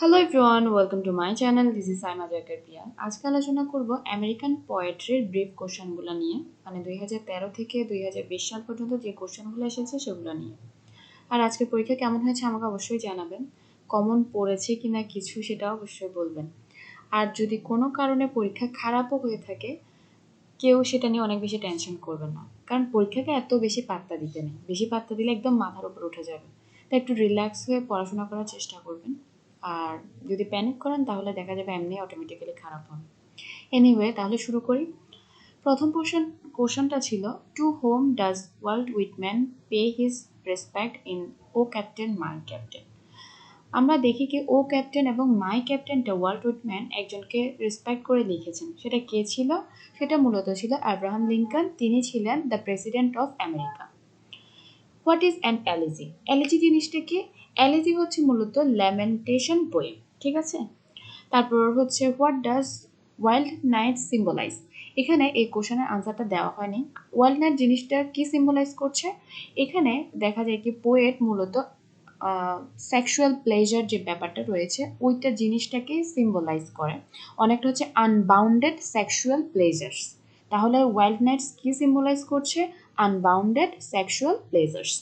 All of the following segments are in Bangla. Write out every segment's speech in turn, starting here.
Hello everyone, welcome to my channel. This is Saima Jakarpia. আজকে আলোচনা করব আমেরিকান পোয়েট্রির ব্রিফ কোশ্চেনগুলো নিয়ে, মানে 2013 থেকে 2020 সাল পর্যন্ত যে কোশ্চেনগুলো এসেছে সেগুলো নিয়ে। আর আজকের পরীক্ষা কেমন হয়েছে আমাকে অবশ্যই জানাবেন। কমন পড়েছে কিনা কিছু সেটা অবশ্যই বলবেন। আর যদি কোনো কারণে পরীক্ষা খারাপও হয়ে থাকে, কেউ সেটা নিয়ে অনেক বেশি টেনশন করবেন না, কারণ পরীক্ষাকে এত বেশি পাত্তা দিতে নেই। বেশি পাত্তা দিলে একদম মাথার উপর উঠে যাবে। তাই একটু রিল্যাক্স হয়ে পড়াশোনা করার চেষ্টা করবেন। আর যদি প্যানিক করেন তাহলে দেখা যাবে এমনি অটোমেটিক্যালি খারাপ হবে। এনিওয়ে, তাহলে শুরু করি। প্রথম কোশ্চেনটা ছিল, to whom does Walt Whitman pay his respect in O Captain my Captain. আমরা দেখি কি ও ক্যাপ্টেন এবং মাই ক্যাপ্টেনটা ওয়াল্ট উইটম্যান একজনকে রেসপেক্ট করে লিখেছেন। সেটা কে ছিল? সেটা মূলত ছিল আব্রাহাম লিঙ্কন। তিনি ছিলেন the president of America. What is an elegy? Elegy জিনিসটা কি? এলিজি হচ্ছে মূলত ল্যামেন্টেশন পোয়েম, ঠিক আছে? তারপর হচ্ছে what does wild night symbolise? এখানে এই কোশ্চেনের আনসারটা দেওয়া হয়নি। ওয়াইল্ড নাইট জিনিসটা কি সিম্বলাইজ করছে? এখানে দেখা যায় কি পোয়েট মূলত সেক্সুয়াল প্লেজার যে ব্যাপারটা রয়েছে ওইটা জিনিসটাকে সিম্বলাইজ করে, অনেকটা হচ্ছে আনবাউন্ডেড সেক্সুয়াল প্লেজার্স। তাহলে ওয়াইল্ড নাইটস কি সিম্বলাইজ করছে? Unbounded sexual pleasures.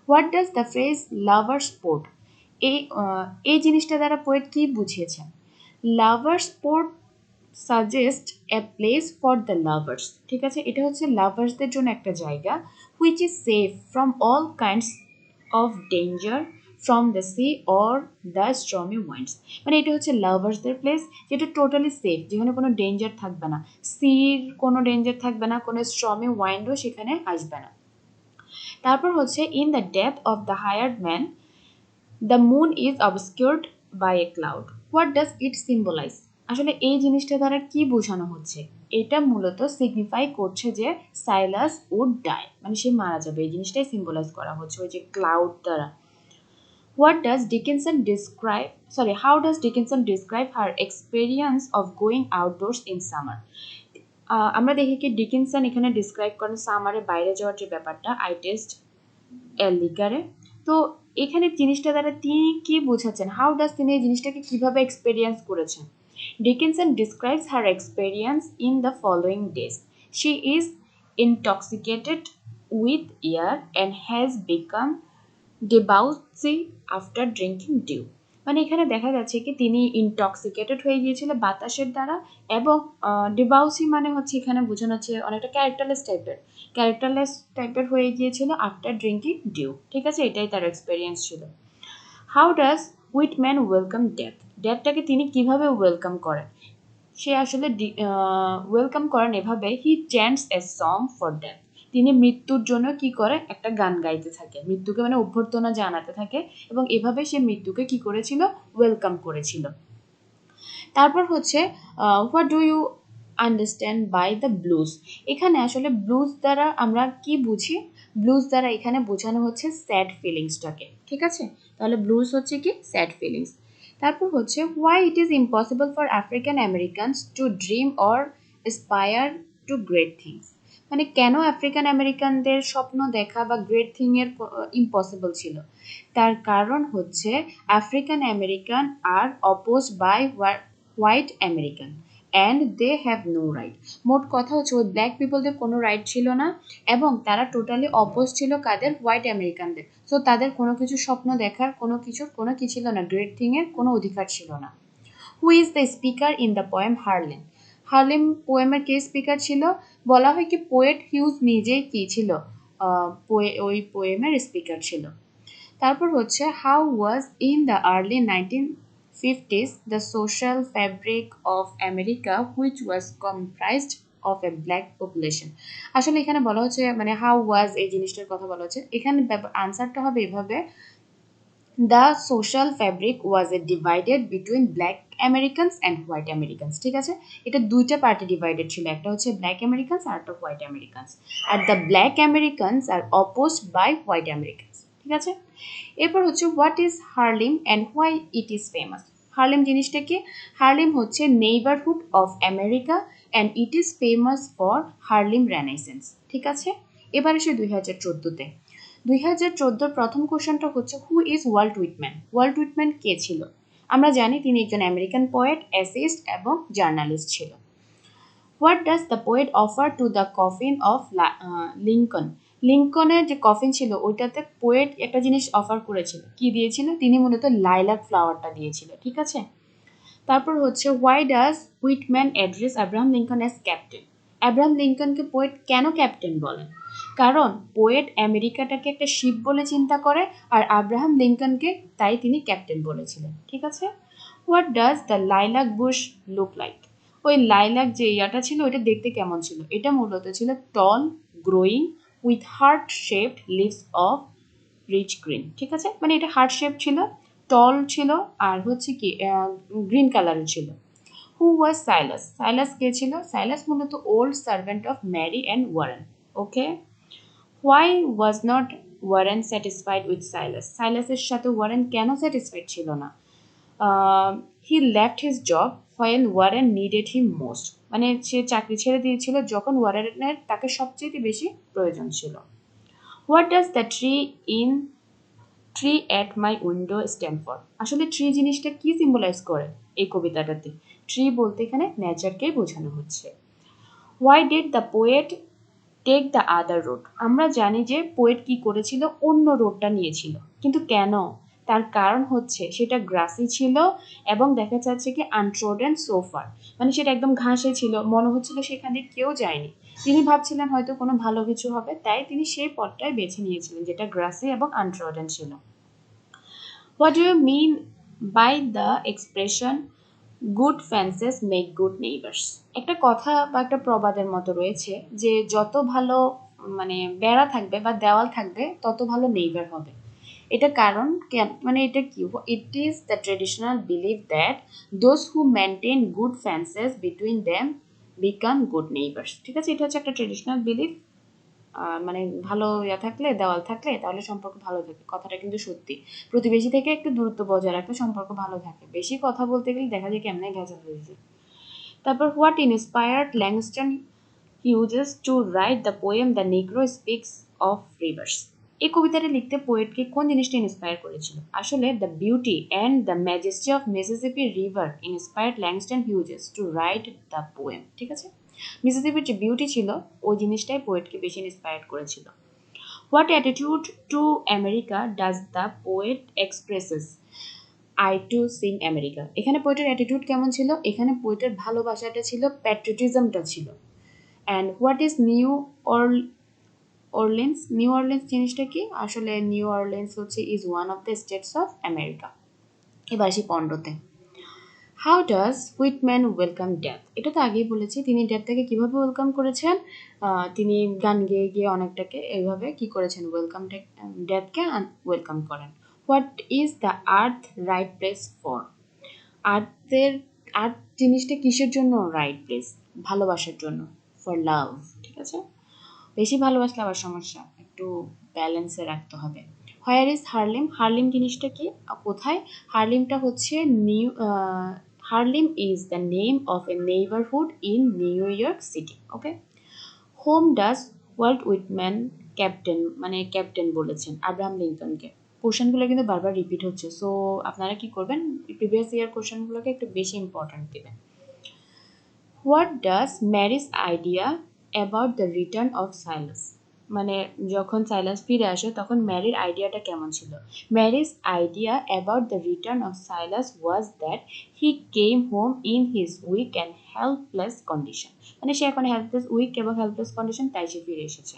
What does the phrase lovers port? এই জিনিসটা দ্বারা পোয়েট কি বুঝিয়েছেন? Lovers port suggest a place for the lovers, ঠিক আছে? এটা হচ্ছে লাভার্সদের জন্য একটা জায়গা, which is safe from all kinds of danger from the sea or the stormy winds. মানে এটা হচ্ছে লাভার্সদের প্লেস, যেটা টোটালি সেফ, যেখানে কোনো ডেঞ্জার থাকবে না, সির কোনো ডেঞ্জার থাকবে না, কোনো স্ট্রমি উইন্ডও সেখানে আসবে না। তারপর হচ্ছে in the death of the hired man the moon is obscured by a cloud. What does it symbolise? আসলে এই জিনিসটা দ্বারা কি বোঝানো হচ্ছে? এটা মূলত সিগনিফাই করছে যে সাইলাস উড ডাই, মানে সে মারা যাবে, এই জিনিসটাই সিম্বলাইজ করা হচ্ছে ওই যে ক্লাউড দ্বারা। What does Dickinson describe? Sorry, how does Dickinson describe her experience of going outdoors in summer? আমরা দেখি কি ডিকিনসন এখানে ডিসক্রাইব করেন সামারে বাইরে যাওয়ার যে ব্যাপারটা, আই টেস্ট এর লিগারে। তো এখানে জিনিসটা দ্বারা তিনি কি বোঝাচ্ছেন? হাউ ডাজ তিনি এই জিনিসটাকে কিভাবে এক্সপেরিয়েন্স করেছেন? Dickinson describes her experience in the following days. She is intoxicated with air and has become debauchee after drinking dew. মানে এখানে দেখা যাচ্ছে কি তিনি ইনটক্সিকেটেড হয়ে গিয়েছিল বাতাসের দ্বারা, এবং ডিবাউসি মানে হচ্ছে এখানে বোঝানো হচ্ছে অনেকটা ক্যারেক্টারলেস টাইপের হয়ে গিয়েছিল আফটার ড্রিঙ্কিং ডিউ, ঠিক আছে? এটাই তার এক্সপেরিয়েন্স ছিল। How does Whitman welcome death? ডেথটাকে তিনি কিভাবে ওয়েলকাম করেন? সে আসলে ওয়েলকাম করেন এভাবে, he chants a song for death. তিনি মৃত্যুর জন্য কি করে? একটা গান গাইতে থাকে, মৃত্যুকে মানে অভ্যর্থনা জানাতে থাকে, এবং এভাবে সে মৃত্যুকে কি করেছিল? ওয়েলকাম করেছিল। তারপর হচ্ছে what do you understand by the blues? এখানে আসলে ব্লুজ দ্বারা আমরা কি বুঝি? ব্লুজ দ্বারা এখানে বোঝানো হচ্ছে স্যাড ফিলিংসটাকে, ঠিক আছে? তাহলে ব্লুজ হচ্ছে কি? Sad feelings. তারপর হচ্ছে why it is impossible for African Americans to dream or aspire to great things. মানে কেন আফ্রিকান আমেরিকানদের স্বপ্ন দেখা বা গ্রেট থিং এর ইম্পসিবল ছিল? তার কারণ হচ্ছে African American are oppose by white American and they have no right. মোট কথা হচ্ছে ওই ব্ল্যাক পিপলদের কোনো রাইট ছিল না, এবং তারা টোটালি অপোজ ছিল কাদের? হোয়াইট আমেরিকানদের। সো তাদের কোনো কিছু স্বপ্ন দেখার কোনো কি ছিল না, গ্রেট থিং এর কোনো অধিকার ছিল না। Who is the speaker in the poem Harlem? Harlem পোয়েমের কে স্পিকার ছিল? বলা হয় কি পোয়েট হিউজ নিজেই কি ছিল? ওই পোয়েমের স্পিকার ছিল। তারপর হচ্ছে how was in the early 1950s the social fabric of America which was comprised of A black population. আসলে এখানে বলা হচ্ছে মানে হাউ ওয়াজ এই জিনিসটার কথা বলা হচ্ছে, এখানে আনসারটা হবে এভাবে, the social fabric was A divided between black Americans and white Americans, ঠিক আছে? এটা দুইটা পার্টি ডিভাইডেড ছিল, একটা হচ্ছে ব্ল্যাক আমেরিকানস আর একটা হোয়াইট আমেরিকানস, আর the black Americans are opposed by white Americans, ঠিক আছে? এরপর হচ্ছে what is Harlem and why it is famous? Harlem জিনিসটা কি? হার্লিম হচ্ছে neighbourhood of America and it is famous for Harlem renaissance, ঠিক আছে? এবার এসে 2014-তে। 2014 প্রথম কোশ্চেনটা হচ্ছে who is Walt Whitman? Walt Whitman কে ছিল? আমরা জানি তিনি একজন আমেরিকান পোয়েট, এসেইস্ট এবং জার্নালিস্ট ছিল। What does the poet offer to the coffin of Lincoln? লিঙ্কনের যে কফিন ছিল ওইটাতে পোয়েট একটা জিনিস অফার করেছিল। কি দিয়েছিল? তিনি মূলত লাইলাক ফ্লাওয়ারটা দিয়েছিল, ঠিক আছে। তারপর হচ্ছে why does Whitman address Abraham Lincoln as captain? Abraham লিঙ্কনকে পোয়েট কেন ক্যাপ্টেন বলেন? কারণ পোয়েট আমেরিকাটাকে একটা শিপ বলে চিন্তা করে, আর আব্রাহাম লিঙ্কনকে তাই তিনি ক্যাপ্টেন বলেছিলেন, ঠিক আছে। What does the lilac Bush look like? ওই লাইলাক যে ইয়াটা ছিল ওইটা দেখতে কেমন ছিল? এটা মূলত ছিল tall, growing with heart shaped leaves of rich green, ঠিক আছে। মানে এটা হার্ট শেপ ছিল, টল ছিল, আর হচ্ছে কি গ্রিন কালারের ছিল। হু ওয়াজ সাইলাস? সাইলাস কে ছিল? সাইলাস মূলত old servant of Mary and Warren. Okay. Why was not Warren satisfied with Silas? সাইলাসের সাথে ওয়ারেন কেন স্যাটিসফাইড ছিল না? He left his job when Warren needed him most. মানে সে চাকরি ছেড়ে দিয়েছিল যখন ওয়ারেনের তাকে সবচেয়ে বেশি প্রয়োজন ছিল। What does the tree at my window stand for? আসলে ট্রি জিনিসটা কি সিম্বলাইজ করে এই কবিতাটাতে? ট্রি বলতে এখানে নেচারকেই বোঝানো হচ্ছে। Why did the poet take the other road? আমরা জানি যে পোয়েট কি করেছিল, অন্য রোডটা নিয়েছিল, কিন্তু কেন? তার কারণ হচ্ছে সেটা গ্রাসি ছিল এবং দেখা যাচ্ছে কি আনট্রোডেন সোফার, মানে সেটা একদম ঘাসে ছিল, মনে হচ্ছিল সেখানে কেউ যায়নি। তিনি ভাবছিলেন হয়তো কোনো ভালো কিছু হবে, তাই তিনি সেই পথটাই বেছে নিয়েছিলেন যেটা গ্রাসি এবং আনট্রোডেন ছিল। What do you mean by the expression good fences make good neighbours? একটা কথা বা একটা প্রবাদের মতো রয়েছে যে যত ভালো মানে বেড়া থাকবে বা দেওয়াল থাকবে তত ভালো নেইবার হবে। এটা কারণ মানে এটা কি? It is the traditional believe that those who maintain good fences between them become good neighbours, ঠিক আছে। এটা হচ্ছে একটা ট্রেডিশনাল বিলিভ, মানে ভালো থাকলে, দেওয়াল থাকলে তাহলে সম্পর্ক ভালো থাকে। কথাটা কিন্তু সত্যি। প্রতিবেশী থেকে একটু দূরত্ব বজায় রাখলে সম্পর্ক ভালো থাকে। বেশি কথা বলতে গেলে দেখা যায় কেমনে ভেজাল হয়ে যায়। তারপর what inspired Langston Hughes to write the poem the নিগ্রো speaks of rivers? এই কবিতাটা লিখতে পোয়েটকে কোন জিনিসটা ইন্সপায়ার করেছিল? আসলে the beauty and the majesty of Mississippi river inspired Langston Hughes to write the poem, ঠিক আছে। মিসিসিপির যে বিউটি ছিল ওই জিনিসটাই পোয়েটকে বেশি ইন্সপায়ার করেছিল। What attitude to America does the poet expresses I too sing America? এখানে পোয়েটের অ্যাটিটিউড কেমন ছিল? এখানে পোয়েটের ভালোবাসাটা ছিল, প্যাট্রিয়টিজমটা ছিল। And what is New Orleans? New Orleans জিনিসটা কি? আসলে নিউ অরলিন্স হচ্ছে is one of the states of America. এবার আসি পনেরোতে। How does Whitman welcome death? এটা তো আগেই বলেছি, তিনি ডেথটাকে কিভাবে ওয়েলকাম করেছেন। তিনি গান গেয়ে গিয়ে অনেকটাকে এইভাবে কি করেছেন, ওয়েলকাম ডেথকে ওয়েলকাম করেন। What is the earth right place for? Earth জিনিসটা কিসের জন্য রাইট প্লেস? ভালোবাসার জন্য, ফর লাভ, ঠিক আছে। বেশি ভালোবাসলে আবার সমস্যা, একটু ব্যালেন্সে রাখতে হবে। Where is হার্লিম? হার্লিম জিনিসটা কি, কোথায়? হার্লিমটা হচ্ছে Harlem is the name of a neighbourhood in New York City. Okay. Whom does Walt Whitman captain, মানে ক্যাপ্টেন বলেছেন আব্রাহাম লিঙ্কনকে? কোশ্চেনগুলো কিন্তু বারবার রিপিট হচ্ছে, সো আপনারা কি করবেন, প্রিভিয়াস ইয়ার কোশ্চেনগুলোকে একটু বেশি ইম্পর্টেন্ট দেবেন। What does Mary's idea about the return of Silas? মানে যখন সাইলাস ফিরে আসে তখন ম্যারির আইডিয়াটা কেমন ছিল? Mary's idea about the return of Silas was that he came home in his weak and helpless condition. মানে সে এখন হেল্পলেস, উইক এবং হেল্পলেস কন্ডিশন, তাই সে ফিরে এসেছে।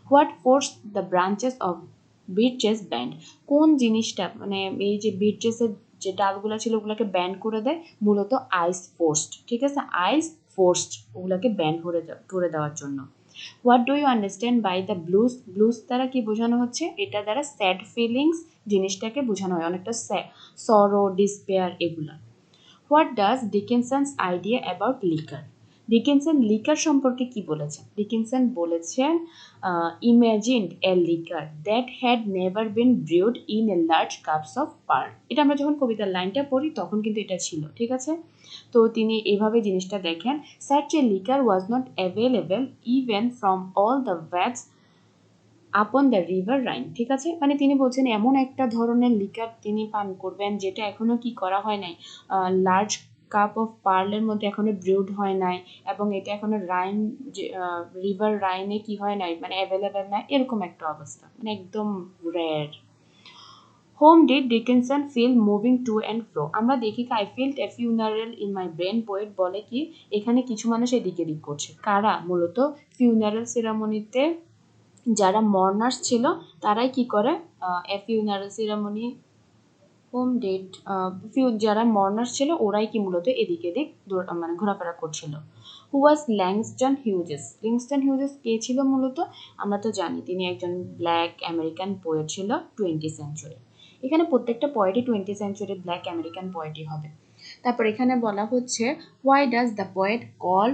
What force the branches of birches bend? কোন জিনিসটা, মানে এই যে বিটচেসের যে ডালগুলো ছিল ওগুলোকে ব্যান্ড করে দেয়? মূলত আইস ফোর্সড, ঠিক আছে, আইস ফোর্সড ওগুলোকে ব্যান্ড করে দেওয়ার জন্য। What do you understand by the blues? Blues দ্বারা কি বোঝানো হচ্ছে? এটা দ্বারা স্যাড ফিলিংস জিনিসটাকে বোঝানো হয়, অনেকটা সরো, ডিসপেয়ার এগুলা। What does Dickinson's idea about liquor? Dickinson liquor সম্পর্কে কি বলেছেন? ডিকিনসন বলেছেন imagined a liquor that had never been brewed in a large cups of pearl. এটা আমরা যখন কবিতার লাইনটা পড়ি তখন কিন্তু এটা ছিল, ঠিক আছে। তো তিনি এভাবে জিনিসটা দেখেন, such a liquor was not available even from all the vats upon the river Rhine, ঠিক আছে, মানে তিনি বলছেন এমন একটা ধরনের লিকার তিনি পান করবেন যেটা এখনো কি করা হয় নাই, লার্জ কাপ অফ পার্লের মধ্যে এখনো ব্রিউড হয় নাই, এবং এটা এখনো রাইন রিভার রাইনে কি হয় নাই, মানে অ্যাভেলেবেল নাই, এরকম একটা অবস্থা, মানে একদম rare. How did Dickinson feel moving to and fro, আমরা দেখি কি I felt a funeral in my brain, poet বলে কি এখানে কিছু মানুষ এদিকে দিক করছে, কারা মূলত ফিউনারেল সেরামনিতে যারা মর্নার্স ছিল তারাই কি করে, ফিউনারেল সেরামনি হোম ডেট যারা মর্নার্স ছিল ওরাই কি মূলত এদিকে দিক মানে ঘোরাফেরা করছিল। হু was Langston Hughes, Langston Hughes কে ছিল মূলত, আমরা তো জানি তিনি একজন ব্ল্যাক আমেরিকান পোয়েট ছিল 20 সেঞ্চুরি। এখানে প্রত্যেকটা পোয়েটই 20 সেঞ্চুরি ব্ল্যাক আমেরিকান পোয়েটই হবে। তারপর এখানে বলা হচ্ছে why does the poet call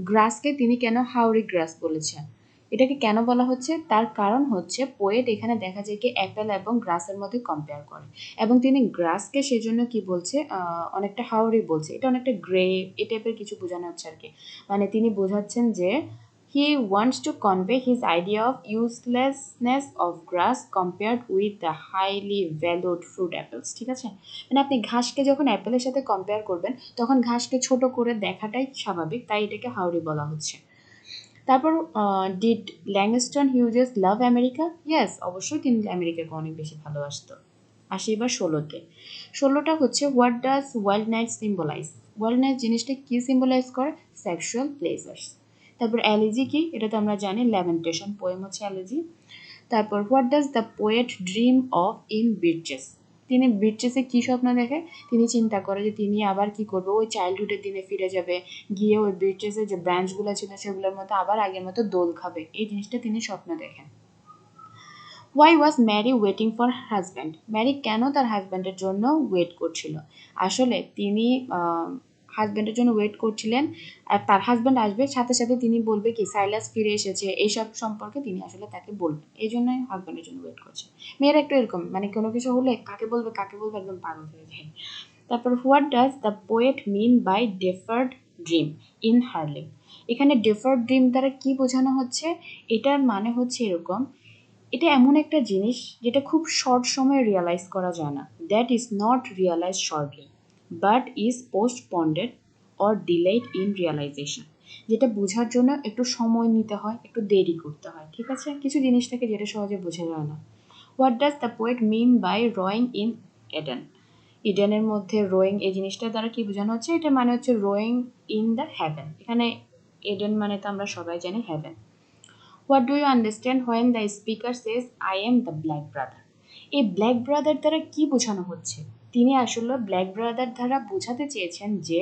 গ্রাসকে তিনি কেন হাউরি গ্রাস বলেছেন, এটাকে কেন বলা হচ্ছে, তার কারণ হচ্ছে পোয়েট এখানে দেখা যায় কি অ্যাপেল এবং গ্রাসের মধ্যে কম্পেয়ার করে, এবং তিনি গ্রাসকে সেজন্য কি বলছে, অনেকটা হাওড়ি বলছে, এটা অনেকটা গ্রে এই টাইপের কিছু বোঝানো হচ্ছে আর কি, মানে তিনি বোঝাচ্ছেন যে he wants to convey his idea of uselessness of grass compared with the highly valued fruit apples, ঠিক আছে, মানে আপনি ঘাসকে যখন অ্যাপেলের সাথে কম্পেয়ার করবেন তখন ঘাসকে ছোট করে দেখাটাই স্বাভাবিক, তাই এটাকে হাওড়ি বলা হচ্ছে। তারপর did Langston Hughes love America, yes অবশ্যই তিনি আমেরিকাকে অনেক বেশি ভালোবাসতো। আসি এবার 16তে, 16টা হচ্ছে what does wild night symbolise, wild night জিনিসটা কি সিম্বলাইজ করে, সেক্সুয়াল প্লেজার্স। তারপর অ্যালিজি কি, এটা তো আমরা জানি ল্যামেন্টেশন পোয়েম হচ্ছে অ্যালিজি। তারপর what does the poet dream of in bitches, তিনি বিচেসে কি স্বপ্ন দেখে, তিনি চিন্তা করে যে তিনি আবার কি করবে, ওই চাইল্ডহুডের দিনে ফিরে যাবে, গিয়ে ওই বিচেসে যে ব্রাঞ্চগুলো ছিল সেগুলোর মতো আবার আগের মতো দোল খাবে, এই জিনিসটা তিনি স্বপ্ন দেখেন। Why was Mary waiting for husband, Mary কেন তার হাজব্যান্ডের জন্য ওয়েট করছিল, আসলে তিনি হাজব্যান্ডের জন্য ওয়েট করছিলেন, আর তার হাজব্যান্ড আসবে সাথে সাথে তিনি বলবে কি সাইলাস ফিরে এসেছে, এইসব সম্পর্কে তিনি আসলে তাকে বলবেন, এই জন্যই হাজব্যান্ডের জন্য ওয়েট করছে। মেয়েরা একটু এরকম, মানে কোনো কিছু হলে কাকে বলবে একদম পাগল হয়ে যায়। তারপর what does the poet mean by deferred dream in Harlem, এখানে ডেফার্ড ড্রিম দ্বারা কি বোঝানো হচ্ছে, এটার মানে হচ্ছে এরকম, এটা এমন একটা জিনিস যেটা খুব শর্ট সময়ে রিয়ালাইজ করা যায় না, that is not realise shortly but is পোস্টপন্ডেড or delayed in realisation, যেটা বোঝার জন্য একটু সময় নিতে হয়, একটু দেরি করতে হয়, ঠিক আছে, কিছু জিনিস থাকে যেটা সহজে বোঝা যায় না। What does the poet mean by rowing in Eden, ইডেনের মধ্যে রোয়িং এই জিনিসটা দ্বারা কি বোঝানো হচ্ছে, এটা মানে হচ্ছে রোয়িং ইন দ্য হ্যাভেন, এখানে এডেন মানে তো আমরা সবাই জানি heaven. What do you understand when the speaker says I am the black brother, এই ব্ল্যাক ব্রাদার দ্বারা কি বোঝানো হচ্ছে, তিনি আসলে ব্ল্যাক ব্রাদার দ্বারা বোঝাতে চেয়েছেন যে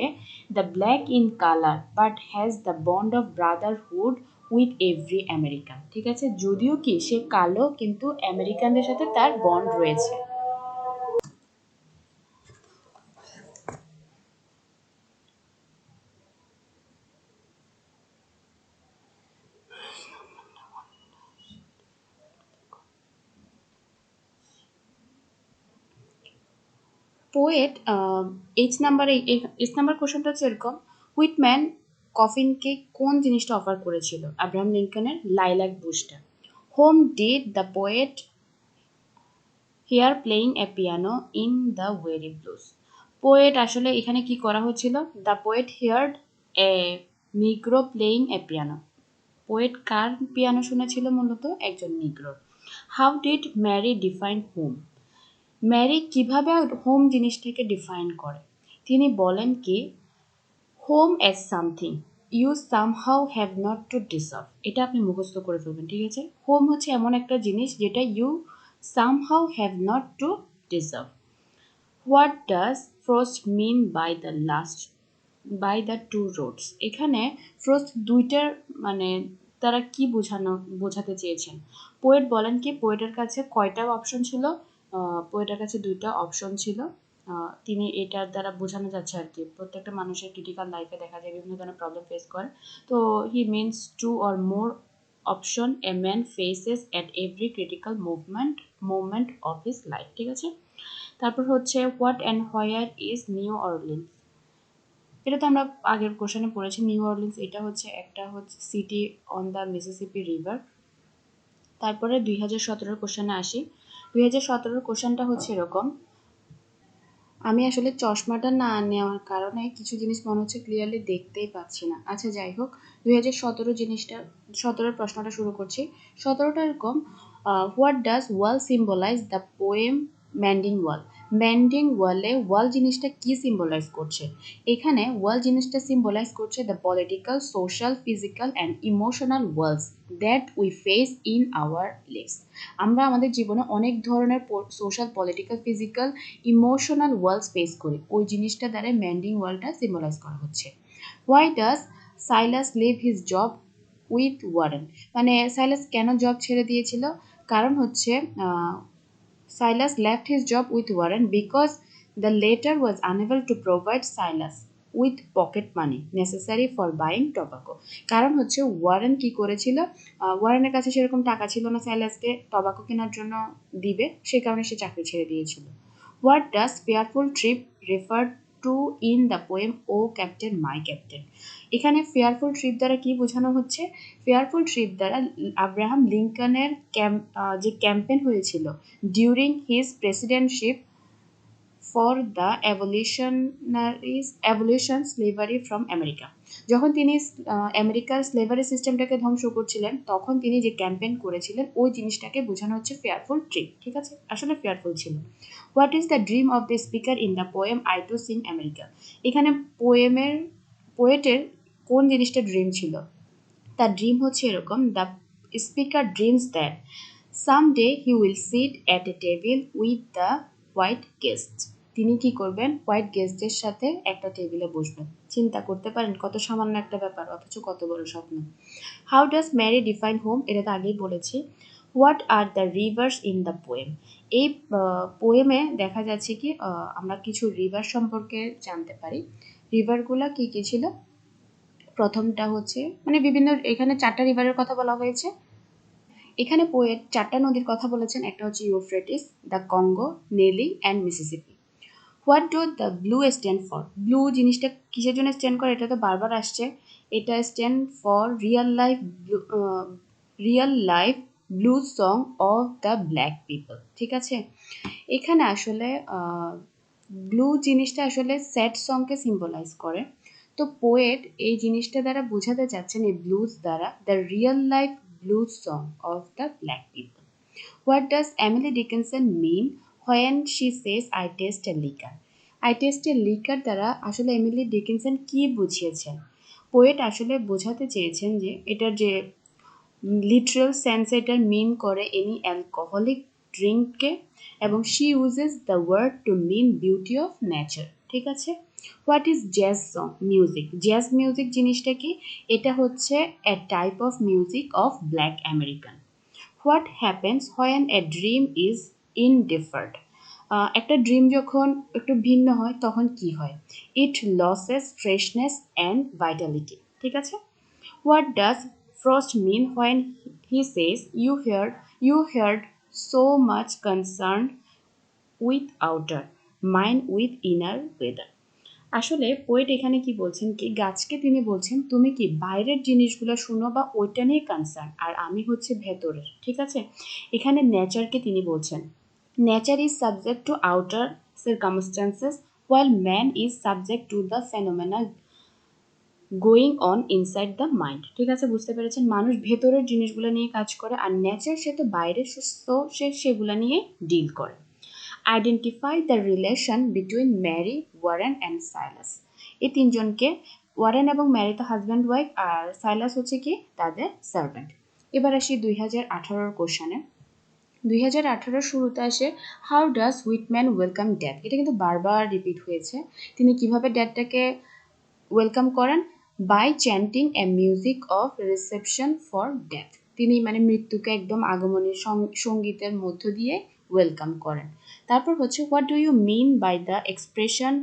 the black in colour but has the bond of Brotherhood with every American, ঠিক আছে, যদিও কি সে কালো কিন্তু আমেরিকানদের সাথে তার বন্ড রয়েছে। পোয়েট এইচ নাম্বার কোশ্চেনটা হচ্ছে এরকম, হুইটম্যান কফিনকে কোন জিনিসটা অফার করেছিল, আব্রাহাম লিঙ্কনের লাইলাক বুশটা। Whom did the poet hear playing a piano in the weary blues, poet আসলে এখানে কি করা হচ্ছিল, the poet heard a negro playing a piano, poet কার পিয়ানো শুনেছিল, মূলত একজন নিগ্রোর। How did Mary define home, Mary কিভাবে হোম জিনিসটাকে ডিফাইন করে, তিনি বলেন কি home as something you somehow have not to deserve, এটা আপনি মুখস্থ করে ফেলবেন, ঠিক আছে, হোম হচ্ছে এমন একটা জিনিস যেটা you somehow have not to deserve. What does Frost mean by the last by the two roads, এখানে ফ্রস্ট দুইটার মানে তারা কি বোঝাতে চেয়েছেন, পোয়েট বলেন কি পোয়েটের কাছে কয়টা অপশন ছিল, পোয়েটের কাছে দুইটা অপশন ছিল, তিনি এটার দ্বারা বোঝানো যাচ্ছে আর কি প্রত্যেকটা মানুষের ক্রিটিক্যাল লাইফে দেখা যায় বিভিন্ন ধরনের প্রবলেম ফেস করে, তো he means two or more option a man faces at every critical movement of his life, ঠিক আছে। তারপর হচ্ছে what and where is New Orleans, এটা তো আমরা আগের কোশ্চেনে পড়েছি, নিউ অরলিন্স এটা হচ্ছে একটা হচ্ছে city on the Mississippi river. তারপরে 2017 কোশ্চেনে আসি। 2017 কোশ্চেনটা হচ্ছে এরকম, আমি আসলে চশমাটা না নেওয়ার কারণে কিছু জিনিস মনে হচ্ছে ক্লিয়ারলি দেখতেই পাচ্ছি না। আচ্ছা যাই হোক, 2017 প্রশ্নটা শুরু করছি। 17টা এরকম, what does wall symbolize the poem mending wall? Mending ওয়ালে ওয়াল জিনিসটা কি সিম্বলাইজ করছে? এখানে ওয়াল জিনিসটা সিম্বলাইজ করছে the political, social, physical and emotional walls that we face in our lives. আমরা আমাদের জীবনে অনেক ধরনের social, political, physical, emotional walls face করি। ওই জিনিসটা দ্বারা ম্যান্ডিং ওয়ালটা সিম্বলাইজ করা হচ্ছে। Why does Silas leave his job with Warren? মানে সাইলাস কেন জব ছেড়ে দিয়েছিল? কারণ হচ্ছে Silas left his job with Warren because the latter was unable to provide Silas with pocket money necessary for buying tobacco. কারণ হচ্ছে ওয়ারেন কি করেছিল, ওয়ারেনের কাছে সেরকম টাকা ছিল না সাইলাসকে টবাকো কেনার জন্য দিবে, সেই কারণে সে চাকরি ছেড়ে দিয়েছিল। What does fearful trip refer to in the poem O Captain my Captain? এখানে ফেয়ারফুল ট্রিপ দ্বারা কি বোঝানো হচ্ছে? ফেয়ারফুল ট্রিপ দ্বারা আব্রাহাম লিঙ্কনের যে ক্যাম্পেন হয়েছিল during his presidentship for the abolition slavery from America. যখন তিনি আমেরিকার স্লেভারি সিস্টেমটাকে ধ্বংস করছিলেন, তখন তিনি যে ক্যাম্পেইন করেছিলেন ওই জিনিসটাকে বোঝানো হচ্ছে ফেয়ারফুল ট্রিপ। ঠিক আছে, আসলে ফেয়ারফুল ছিল। What is the dream of the speaker in the poem I too sing America? এখানে পোয়েটের কোন জিনিসটা ড্রিম ছিল? তার ড্রিম হচ্ছে এরকম, the speaker dreams that someday he will seat at a table with the white guest. তিনি কি করবেন? হোয়াইট গেস্টদের সাথে একটা টেবিলে বসবেন। চিন্তা করতে পারেন কত সামান্য একটা ব্যাপার, অথচ কত বড় স্বপ্ন। How does Mary define home? এটা তো আগেই বলেছি। What are the rivers in the poem? এই পোয়েমে দেখা যাচ্ছে কি আমরা কিছু রিভার সম্পর্কে জানতে পারি। রিভারগুলা কি কি ছিল? প্রথমটা হচ্ছে মানে বিভিন্ন, এখানে 4টা রিভারের কথা বলা হয়েছে। এখানে পোয়েট 4টা নদীর কথা বলেছেন। একটা হচ্ছে Euphrates, the Congo, Nile and Mississippi. What do the blue stand for? Blue জিনিসটা কিসের জন্য স্ট্যান্ড করে? এটা তো বারবার আসছে। এটা stand for real life blue song of the black people. ঠিক আছে, এখানে আসলে ব্লু জিনিসটা আসলে স্যাড সংকে সিম্বলাইজ করে। তো পোয়েট এই জিনিসটা দ্বারা বোঝাতে চাচ্ছেন, এই ব্লুজ দ্বারা, the real life blues song of the black people. What does Emily Dickinson mean when she says I taste a liquor? I taste a liquor দ্বারা আসলে এমিলি ডিকিনসন কি বুঝিয়েছেন? পোয়েট আসলে বোঝাতে চেয়েছেন যে এটার যে লিটারাল সেন্স, এটার মিন করে এনি অ্যালকোহলিক ড্রিঙ্ককে, এবং she uses the word to mean beauty of nature. ঠিক আছে। What is jazz song music? Jazz music জিনিসটা কি? এটা হচ্ছে a type of music of black American. What happens when a dream is deferred? একটা ড্রিম যখন একটু ভিন্ন হয় তখন কি হয়? It loses freshness and vitality. ঠিক আছে। What does Frost mean when he says you heard so much concerned with outer, mine with inner weather? আসলে পোয়েট এখানে কি বলছেন, কি গাছকে তিনি বলছেন তুমি কি বাইরের জিনিসগুলো শুনো বা ওইটা নিয়ে কনসার্ন, আর আমি হচ্ছে ভেতরের। ঠিক আছে, এখানে নেচারকে তিনি বলছেন nature is subject to outer circumstances while man is subject to the phenomena going on inside the mind. ঠিক আছে, বুঝতে পেরেছেন? মানুষ ভেতরের জিনিসগুলো নিয়ে কাজ করে, আর নেচার সে তো বাইরে, তো সে সেগুলো নিয়ে ডিল করে। Identify the relation between Mary, Warren and Silas. এই তিনজনকে, ওয়ারেন এবং ম্যারি তো হাজব্যান্ড ওয়াইফ, আর সাইলাস হচ্ছে কি তাদের সার্ভেন্ট। এবার আসি 2018 কোশ্চেনে। 2018 শুরুতে আসে how does Whitman welcome death. এটা কিন্তু বারবার রিপিট হয়েছে। তিনি কিভাবে ডেথটাকে ওয়েলকাম করেন? By chanting a music of reception for death. তিনি মানে মৃত্যুকে একদম আগমনের সঙ্গীতের মধ্য দিয়ে ওয়েলকাম করেন। তারপর হচ্ছে what do you mean by the expression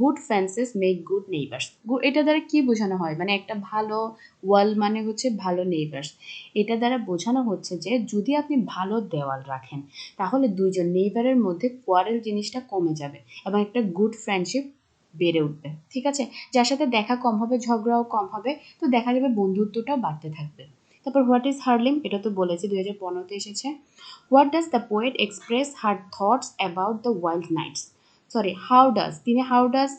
good friends make good neighbours? এটা দ্বারা কি বোঝানো হয়? মানে একটা ভালো ওয়াল মানে হচ্ছে ভালো নেইবার্স। এটা দ্বারা বোঝানো হচ্ছে যে যদি আপনি ভালো দেওয়াল রাখেন, তাহলে দুইজন নেইবারের মধ্যে কোয়ারেল জিনিসটা কমে যাবে এবং একটা গুড ফ্রেন্ডশিপ বেড়ে উঠবে। ঠিক আছে, যার সাথে দেখা কম হবে, ঝগড়াও কম হবে, তো দেখা যাবে বন্ধুত্বটাও বাড়তে থাকবে। তারপর হোয়াট ইজ হার্লিম, এটা তো বলেছি 2015-তে এসেছে। What does the poet express her thoughts about the wild nights, sorry how does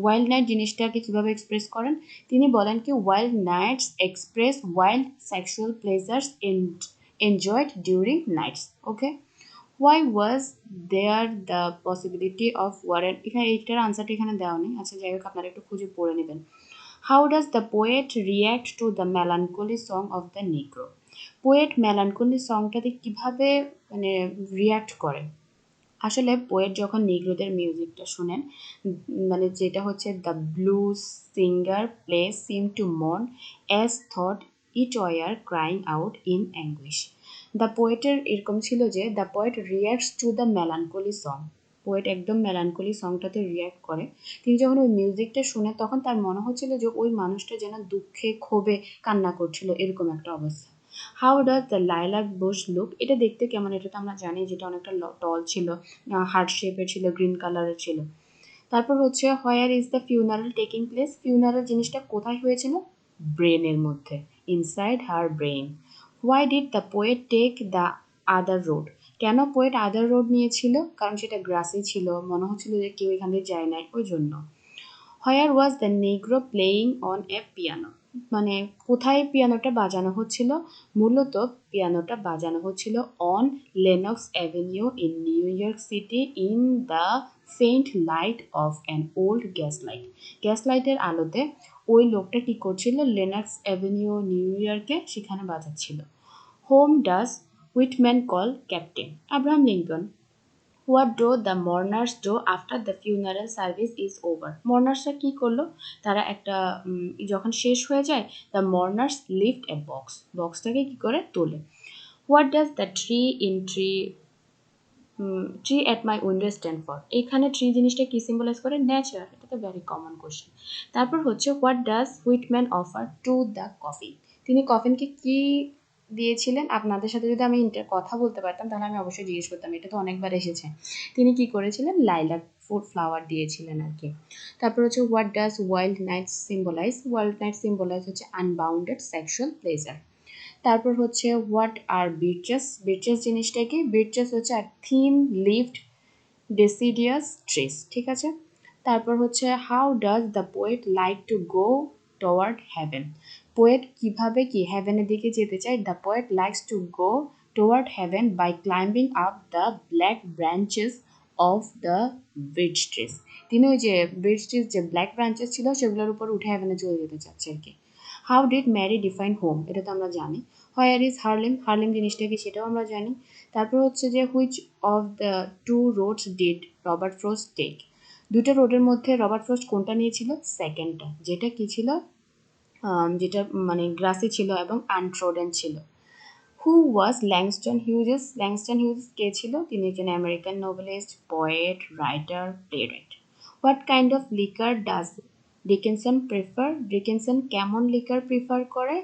wild night জিনিসটাকে কীভাবে এক্সপ্রেস করেন, তিনি বলেন কি wild nights express wild sexual pleasures enjoyed during nights. Okay, why was there the possibility of warren, এখানে এইটার আনসারটা এখানে দেওয়া নেই, আচ্ছা যাই হোক আপনারা একটু খুঁজে পড়ে নেবেন। How does the poet react to the melancholy song of the negro, poet melancholy সংটাতে কীভাবে মানে রিয়্যাক্ট করে। আসলে পোয়েট যখন নিগ্রোদের মিউজিকটা শোনেন, মানে যেটা হচ্ছে the blues singer play seem to mourn as thought it were crying out in anguish. The পোয়েটের এরকম ছিল যে the poet reacts to the melancholy song, poet একদম মেলানকোলি সংটাতে রিয়্যাক্ট করে। তিনি যখন ওই মিউজিকটা শুনে তখন তার মনে হচ্ছিল যে ওই মানুষটা যেন দুঃখে ক্ষোভে কান্না করছিল, এরকম একটা অবস্থা। How does the lilac Bush look, এটা দেখতে কেমন, এটা তো আমরা জানি যেটা অনেকটা টল ছিল, হার্ট শেপের ছিল, গ্রিন কালারের ছিল। তারপর হচ্ছে where is the funeral taking place, funeral জিনিসটা কোথায় হয়েছিল, ব্রেনের মধ্যে, inside her brain. Why did the poet take the other road, কেন পোয়েট আদার রোড নিয়েছিল, কারণ সেটা গ্রাসি ছিল, মনে হচ্ছিল যে কেউ এখান দিয়ে যায় নাই, ওই জন্য। Where was the negro playing on a piano, মানে কোথায় পিয়ানোটা বাজানো হচ্ছিল, মূলত পিয়ানোটা বাজানো হচ্ছিল on Lenox Avenue in New York City in the faint light of an old gas light, gas লাইটের আলোতে ওই লোকটা কি করছিল, লেনক্স অ্যাভিনিউ নিউ ইয়র্কে সেখানে বাজাচ্ছিল। Whom does Whitman call captain Abraham Lincoln, what do the mourners do after the funeral service is over, মর্নার্সরা কী করলো, তারা একটা যখন শেষ হয়ে যায় the mourners lift a box, বক্সটাকে কী করে তোলে। What does the tree at my window stand for, এখানে ট্রি জিনিসটা কি সিম্বলাইজ করে, নেচার, এটা তো ভেরি কমন কোশ্চেন। তারপর হচ্ছে what does Whitman offer to the coffin, তিনি কফিনকে কি দিয়েছিলেন, আপনাদের সাথে যদি আমি কথা বলতে পারতাম তাহলে আমি অবশ্যই জিজ্ঞেস করতাম, এটা তো অনেকবার এসেছে। তিনি কি করেছিলেন, লাইলাক ফুড ফ্লাওয়ার দিয়েছিলেন আর কি। তারপর হচ্ছে what does wild night symbolise, wild night symbolise হচ্ছে আনবাউন্ডেড সেক্সুয়াল প্লেজার। তারপর হচ্ছে হোয়াট আর বিচেস, বিচেস জিনিসটা কি, বিচেস হচ্ছে আর থিন লিভড ডেসিডিয়াস ট্রিস, ঠিক আছে। তারপর হচ্ছে how does the poet like to go toward heaven, poet কিভাবে কি হ্যাভেনের দিকে যেতে চায়, the poet likes to go toward heaven by climbing up the black branches of the beech trees, তিনি ওই যে বিচ ট্রিস যে ব্ল্যাক ব্রাঞ্চেস ছিল সেগুলোর উপর উঠে হ্যাভেনে চলে যেতে চাচ্ছে আর কি। How did Mary define home, এটা তো আমরা জানি। হোয়ার ইজ হার্লেম, হার্লেম জিনিসটা কি সেটাও আমরা জানি। তারপর হচ্ছে যে which of the two roads did Robert Frost take, দুটো রোডের মধ্যে রবার্ট ফ্রোস্ট কোনটা নিয়েছিল, সেকেন্ডটা, যেটা কি ছিল, যেটা মানে গ্রাসি ছিল এবং আনট্রোডেন ছিল। Who was Langston Hughes, Langston Hughes কে ছিল, তিনি একজন American nobelist, poet, writer, playwright. What kind of liquor does Dickinson prefer, Dickinson কেমন লিকার প্রিফার করে,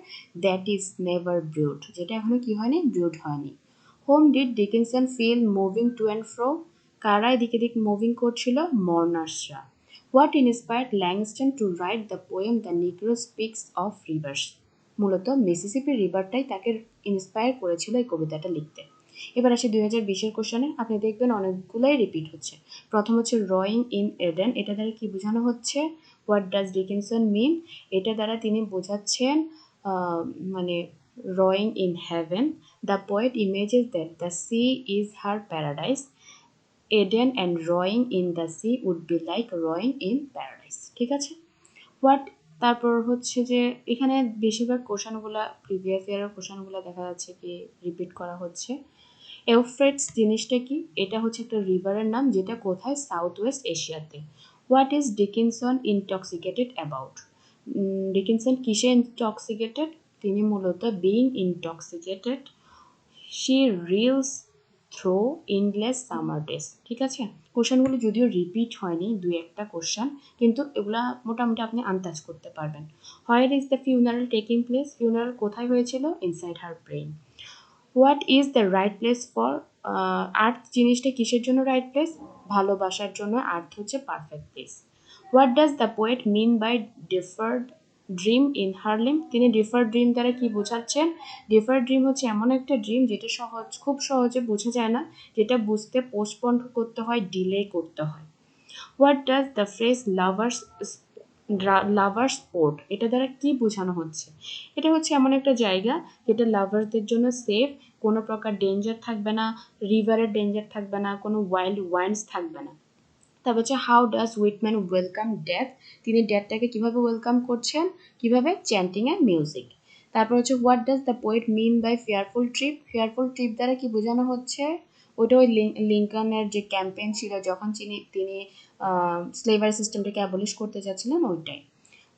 দ্যাট ইজ নেভার ব্রুড, যেটা এখনো কি হয়নি, ব্রুড হয়নি। Whom did Dickinson feel moving to and fro, কারা এদিকে দিক মুভিং করছিল, মর্নার্সরা। What inspired Langston to write the poem the নিগ্রো speaks of rivers, মূলত মিসিসিপি রিভারটাই তাকে ইন্সপায়ার করেছিল এই কবিতাটা লিখতে। এবার আসি 2020-এর কোশ্চেনে, আপনি দেখবেন অনেকগুলোই রিপিট হচ্ছে। প্রথম হচ্ছে রয়িং ইন এডেন, এটা দ্বারা কি বোঝানো হচ্ছে, হোয়াট ডাজ ডিকিনসন মিন, এটা দ্বারা তিনি বোঝাচ্ছেন মানে rowing in heaven, the poet images that the sea is her paradise, Eden and rowing in the sea would be like rowing in paradise, ঠিক আছে। হোয়াট, তারপর হচ্ছে যে এখানে বেশিরভাগ কোশ্চেনগুলো প্রিভিয়াস ইয়ারের কোশ্চেনগুলো দেখা যাচ্ছে কি রিপিট করা হচ্ছে। এউফ্রেটস জিনিসটা কি, এটা হচ্ছে একটা রিভারের নাম যেটা কোথায়, সাউথ ওয়েস্ট এশিয়াতে। What is Dickinson intoxicated about, Dickinson কিসে ইনটক্সিকেটেড, তিনি মূলত being intoxicated she reels through endless summer days, ঠিক আছে। কোশ্চেনগুলো যদিও রিপিট হয়নি, দুই একটা কোশ্চেন, কিন্তু এগুলা মোটামুটি আপনি আন্দাজ করতে পারবেন। Where is the funeral taking place, funeral কোথায় হয়েছিল, inside her brain. What is the right place for earth, জিনিসটা কিসের জন্য রাইট প্লেস, ভালোবাসার জন্য, আর্থ হচ্ছে perfect place. What does the poet mean by deferred dream in Harlem. তিনি ডিফার ড্রিম দ্বারা কি বোঝাচ্ছেন? ডিফার ড্রিম হচ্ছে এমন একটা ড্রিম যেটা খুব সহজে বোঝা যায় না, যেটা বুঝতে পোস্টপন্ড করতে হয়, ডিলে করতে হয়। What does the phrase lovers port, এটা দ্বারা কি বোঝানো হচ্ছে? এটা হচ্ছে এমন একটা জায়গা যেটা লাভারদের জন্য সেফ, কোনো প্রকার ডেঞ্জার থাকবে না, রিভারের ডেঞ্জার থাকবে না, কোনো ওয়াইল্ড ওয়াইন্ডস থাকবে না। তারপর হচ্ছে how does Whitman welcome death, তিনি ডেথটাকে কিভাবে ওয়েলকাম করছেন, কিভাবে? Chanting and music. তারপর হচ্ছে what does the poet mean by fearful trip, fearful trip দ্বারা কি বোঝানো হচ্ছে? ওটা ওই লিঙ্কনের যে ক্যাম্পেইন ছিল যখন তিনি স্লেভারি সিস্টেমটাকে অ্যাবলিশ করতে যাচ্ছিলেন, ওইটাই।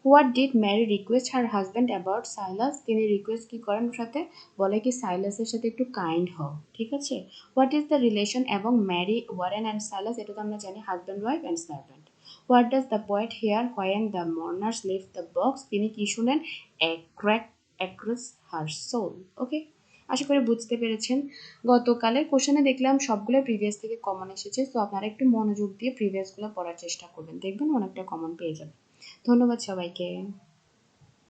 What did Mary request her husband about Silas, তিনি রিকোয়েস্ট কি করেন ওর সাথে? বলে কি সাইলাসের সাথে একটু কাইন্ড হও, ঠিক আছে। হোয়াট ইজ দ্য রিলেশন এবং ম্যারি ওয়ারেন অ্যান্ড সাইলাস, এটা তো আমরা জানি husband wife and servant. What does the poet hear when the mourners leave the box, তিনি কি শুনেন? A crack across her soul. Okay, আশা করি বুঝতে পেরেছেন। গতকালের কোশ্চেনে দেখলাম সবগুলো প্রিভিয়াস থেকে কমন এসেছে, তো আপনারা একটু মনোযোগ দিয়ে প্রিভিয়াসগুলো পড়ার চেষ্টা করবেন, দেখবেন অনেকটা কমন পেয়ে যাবেন। ধন্যবাদ সবাইকে।